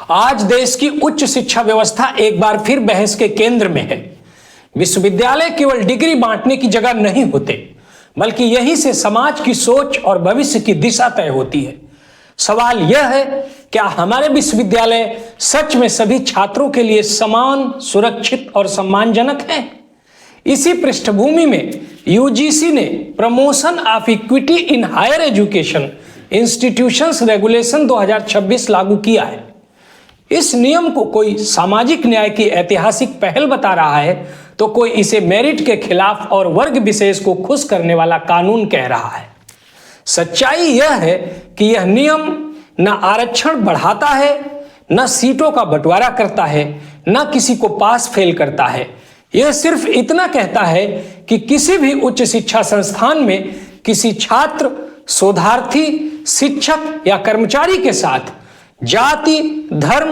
आज देश की उच्च शिक्षा व्यवस्था एक बार फिर बहस के केंद्र में है। विश्वविद्यालय केवल डिग्री बांटने की जगह नहीं होते, बल्कि यहीं से समाज की सोच और भविष्य की दिशा तय होती है। सवाल यह है, क्या हमारे विश्वविद्यालय सच में सभी छात्रों के लिए समान, सुरक्षित और सम्मानजनक हैं? इसी पृष्ठभूमि में यूजीसी ने promotion of equity in higher education institutions regulation 2026 लागू किया है। इस नियम को कोई सामाजिक न्याय की ऐतिहासिक पहल बता रहा है, तो कोई इसे मेरिट के खिलाफ और वर्ग विशेष को खुश करने वाला कानून कह रहा है। सच्चाई यह है कि यह नियम न आरक्षण बढ़ाता है, न सीटों का बंटवारा करता है, न किसी को पास फेल करता है। यह सिर्फ इतना कहता है कि किसी भी उच्च शिक्षा संस्थान में किसी छात्र, शोधार्थी, शिक्षक या कर्मचारी के साथ जाति, धर्म,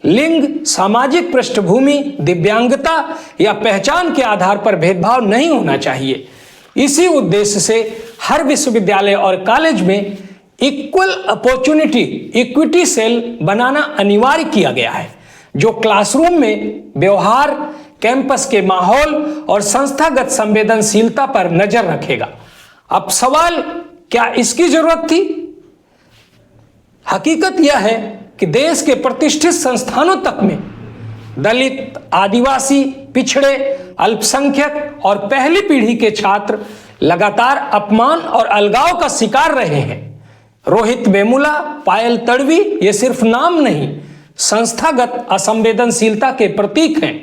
लिंग, सामाजिक पृष्ठभूमि, दिव्यांगता या पहचान के आधार पर भेदभाव नहीं होना चाहिए। इसी उद्देश्य से हर विश्वविद्यालय और कॉलेज में इक्वल अपॉर्चुनिटी इक्विटी सेल बनाना अनिवार्य किया गया है, जो क्लासरूम में व्यवहार, कैंपस के माहौल और संस्थागत संवेदनशीलता पर नजर रखेगा। अब सवाल, क्या इसकी जरूरत थी? हकीकत यह है कि देश के प्रतिष्ठित संस्थानों तक में दलित, आदिवासी, पिछड़े, अल्पसंख्यक और पहली पीढ़ी के छात्र लगातार अपमान और अलगाव का शिकार रहे हैं। रोहित वेमुला, पायल तड़वी ये सिर्फ नाम नहीं, संस्थागत असंवेदनशीलता के प्रतीक हैं।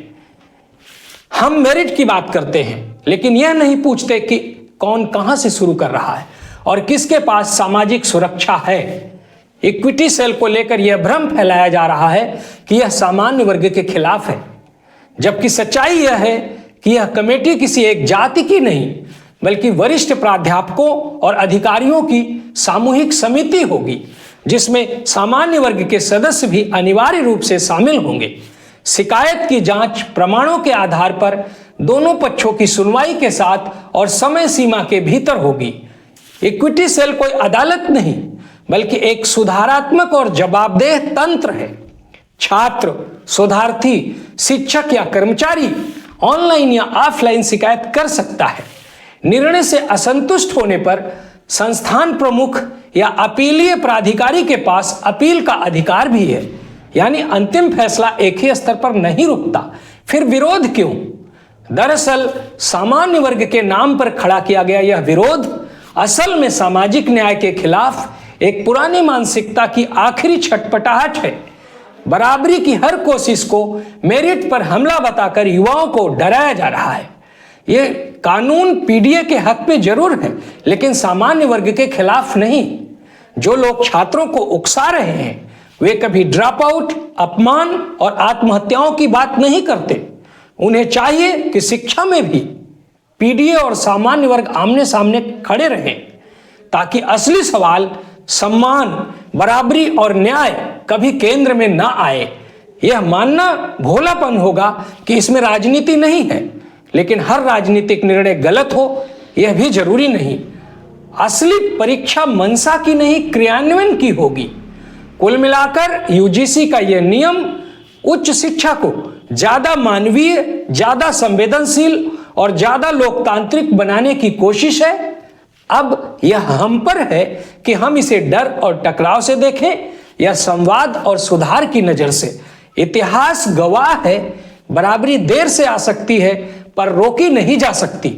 हम मेरिट की बात करते हैं, लेकिन यह नहीं पूछते कि कौन कहां से शुरू कर रहा है और किसके पास सामाजिक सुरक्षा है। इक्विटी सेल को लेकर यह भ्रम फैलाया जा रहा है कि यह सामान्य वर्ग के खिलाफ है, जबकि सच्चाई यह है कि यह कमेटी किसी एक जाति की नहीं, बल्कि वरिष्ठ प्राध्यापकों और अधिकारियों की सामूहिक समिति होगी, जिसमें सामान्य वर्ग के सदस्य भी अनिवार्य रूप से शामिल होंगे। शिकायत की जांच प्रमाणों के आधार पर दोनों पक्षों की सुनवाई के साथ और समय सीमा के भीतर होगी। इक्विटी सेल कोई अदालत नहीं, बल्कि एक सुधारात्मक और जवाबदेह तंत्र है। छात्र, शोधार्थी, शिक्षक या कर्मचारी ऑनलाइन या ऑफलाइन शिकायत कर सकता है। निर्णय से असंतुष्ट होने पर संस्थान प्रमुख या अपीलीय प्राधिकारी के पास अपील का अधिकार भी है, यानी अंतिम फैसला एक ही स्तर पर नहीं रुकता। फिर विरोध क्यों? दरअसल सामान्य वर्ग के नाम पर खड़ा किया गया यह विरोध असल में सामाजिक न्याय के खिलाफ एक पुरानी मानसिकता की आखिरी छटपटाहट है। बराबरी की हर कोशिश को मेरिट पर हमला बताकर युवाओं को डराया जा रहा है। यह कानून पीडीए के हक में जरूर है, लेकिन सामान्य वर्ग के खिलाफ नहीं। जो लोग छात्रों को उकसा रहे हैं, वे कभी ड्रॉप आउट, अपमान और आत्महत्याओं की बात नहीं करते। उन्हें चाहिए कि शिक्षा में भी पीडीए और सामान्य वर्ग आमने सामने खड़े रहें, ताकि असली सवाल सम्मान, बराबरी और न्याय कभी केंद्र में ना आए। यह मानना भोलापन होगा कि इसमें राजनीति नहीं है, लेकिन हर राजनीतिक निर्णय गलत हो यह भी जरूरी नहीं। असली परीक्षा मंशा की नहीं, क्रियान्वयन की होगी। कुल मिलाकर यूजीसी का यह नियम उच्च शिक्षा को ज्यादा मानवीय, ज्यादा संवेदनशील और ज्यादा लोकतांत्रिक बनाने की कोशिश है। अब यह हम पर है कि हम इसे डर और टकराव से देखें या संवाद और सुधार की नजर से। इतिहास गवाह है, बराबरी देर से आ सकती है, पर रोकी नहीं जा सकती।